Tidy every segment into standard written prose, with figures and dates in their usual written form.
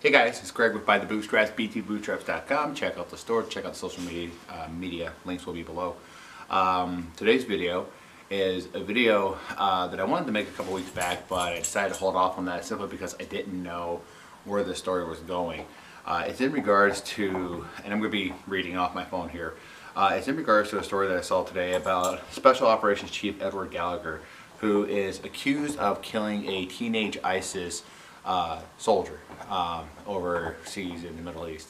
Hey guys, it's Greg with Buy the Bootstraps, btbootstraps.com. Check out the store, check out the social media links will be below. Today's video is a video that I wanted to make a couple weeks back, but I decided to hold off on that simply because I didn't know where the story was going. It's in regards to, and I'm going to be reading off my phone here, it's in regards to a story that I saw today about Special Operations Chief Edward Gallagher, who is accused of killing a teenage ISIS soldier overseas in the Middle East.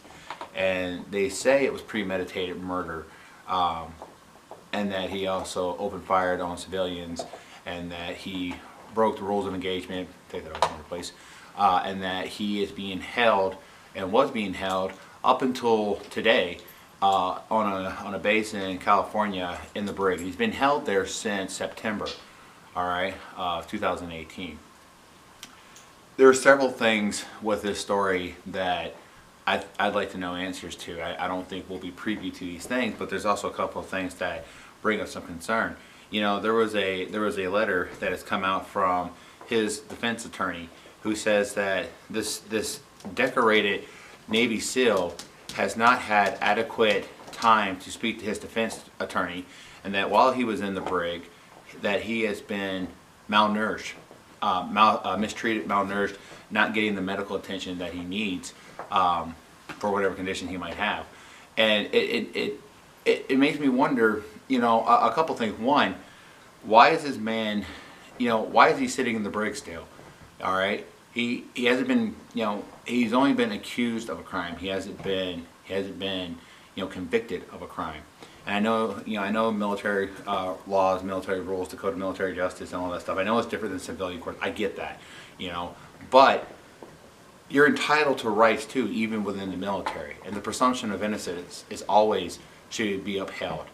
And they say it was premeditated murder, and that he also opened fire on civilians, and that he broke the rules of engagement, take that out of place, and that he is being held and was being held up until today on a base in California in the brig. He's been held there since September, all right, 2018. There are several things with this story that I'd like to know answers to. I don't think we'll be privy to these things, but there's also a couple of things that bring us some concern. You know, there was a letter that has come out from his defense attorney who says that this decorated Navy SEAL has not had adequate time to speak to his defense attorney, and that while he was in the brig, that he has been malnourished. Mistreated, malnourished, not getting the medical attention that he needs for whatever condition he might have. And it makes me wonder, you know, a couple things. One, why is this man, you know, why is he sitting in the brig still? All right, he hasn't been, you know, he's only been accused of a crime. He hasn't been, you know, convicted of a crime. And I know, you know, I know military laws, military rules, the Code of Military Justice, and all that stuff. I know it's different than civilian court. I get that, you know, but you're entitled to rights too, even within the military. And the presumption of innocence is always should be upheld,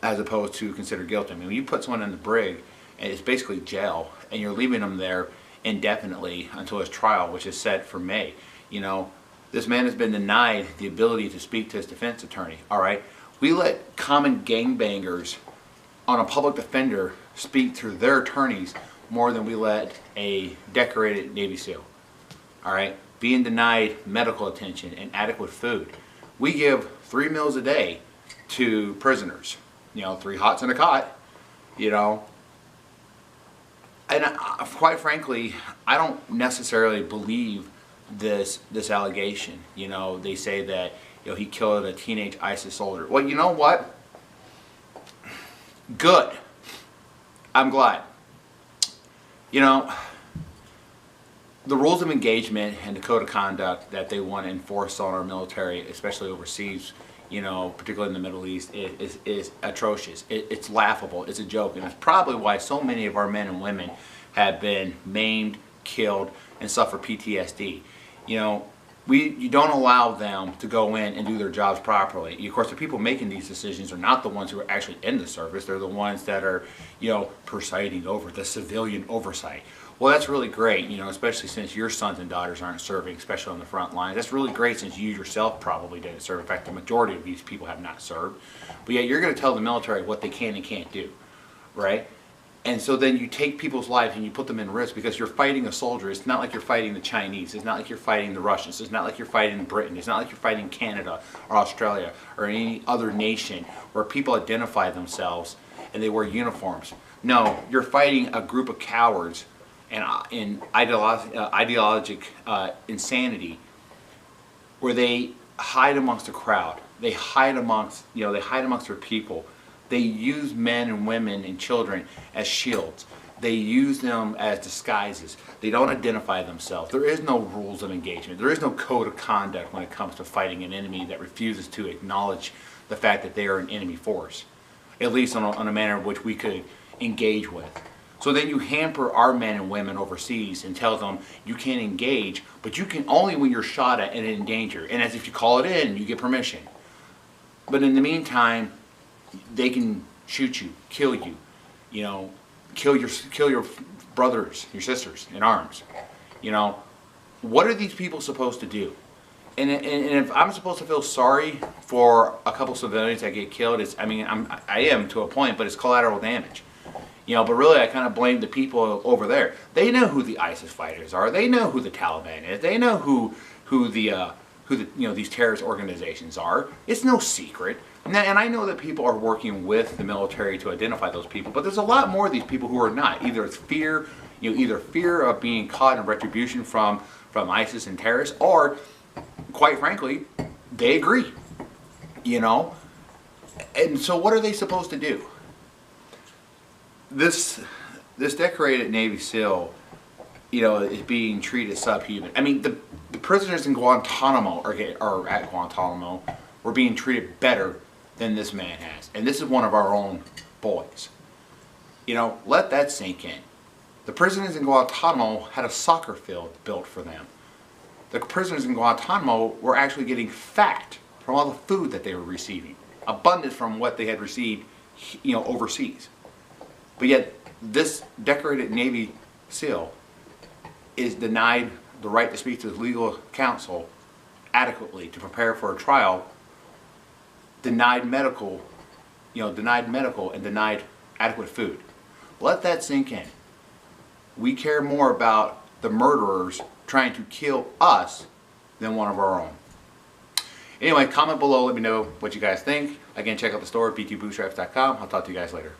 as opposed to considered guilty. I mean, when you put someone in the brig, and it's basically jail, and you're leaving them there indefinitely until his trial, which is set for May. You know, this man has been denied the ability to speak to his defense attorney. All right. We let common gangbangers on a public defender speak through their attorneys more than we let a decorated Navy SEAL. All right, being denied medical attention and adequate food. We give 3 meals a day to prisoners. You know, 3 hots and a cot. You know, and quite frankly, I don't necessarily believe this allegation. You know, they say that, you know, he killed a teenage ISIS soldier. Well, you know what? Good. I'm glad. You know, the rules of engagement and the code of conduct that they want to enforce on our military, especially overseas, you know, particularly in the Middle East, is atrocious. It's laughable. It's a joke. And it's probably why so many of our men and women have been maimed, killed, and suffer PTSD. You know, you don't allow them to go in and do their jobs properly. Of course, the people making these decisions are not the ones who are actually in the service. They're the ones that are, you know, presiding over the civilian oversight. Well, that's really great, you know, especially since your sons and daughters aren't serving, especially on the front lines. That's really great since you yourself probably didn't serve. In fact, the majority of these people have not served. But yet you're going to tell the military what they can and can't do, right? And so then you take people's lives and you put them in risk because you're fighting a soldier. It's not like you're fighting the Chinese. It's not like you're fighting the Russians. It's not like you're fighting Britain. It's not like you're fighting Canada or Australia or any other nation where people identify themselves and they wear uniforms. No, you're fighting a group of cowards and in ideologic insanity where they hide amongst the crowd. They hide amongst, you know, they hide amongst their people. They use men and women and children as shields. They use them as disguises. They don't identify themselves. There is no rules of engagement. There is no code of conduct when it comes to fighting an enemy that refuses to acknowledge the fact that they are an enemy force, at least on a manner in which we could engage with. So then you hamper our men and women overseas and tell them you can't engage, but you can only when you're shot at and in danger. And as if you call it in, you get permission. But in the meantime, they can shoot you, kill you, you know, kill your brothers, your sisters in arms. You know, what are these people supposed to do? And if I'm supposed to feel sorry for a couple civilians that get killed, I am to a point, but it's collateral damage. You know, but really I kind of blame the people over there. They know who the ISIS fighters are. They know who the Taliban is. They know who who these terrorist organizations are. It's no secret. And I know that people are working with the military to identify those people, but there's a lot more of these people who are not. Either it's fear, either fear of being caught in retribution from ISIS and terrorists, or, quite frankly, they agree. And so what are they supposed to do? This decorated Navy SEAL, is being treated subhuman. I mean, the prisoners in Guantanamo or at Guantanamo were being treated better than this man has. And this is one of our own boys. Let that sink in. The prisoners in Guantanamo had a soccer field built for them. The prisoners in Guantanamo were actually getting fat from all the food that they were receiving, abundant from what they had received, overseas. But yet, this decorated Navy SEAL is denied the right to speak to his legal counsel adequately to prepare for a trial, denied medical and denied adequate food. Let that sink in. We care more about the murderers trying to kill us than one of our own. Anyway, comment below, let me know what you guys think. Again, check out the store at btbootstraps.com. I'll talk to you guys later.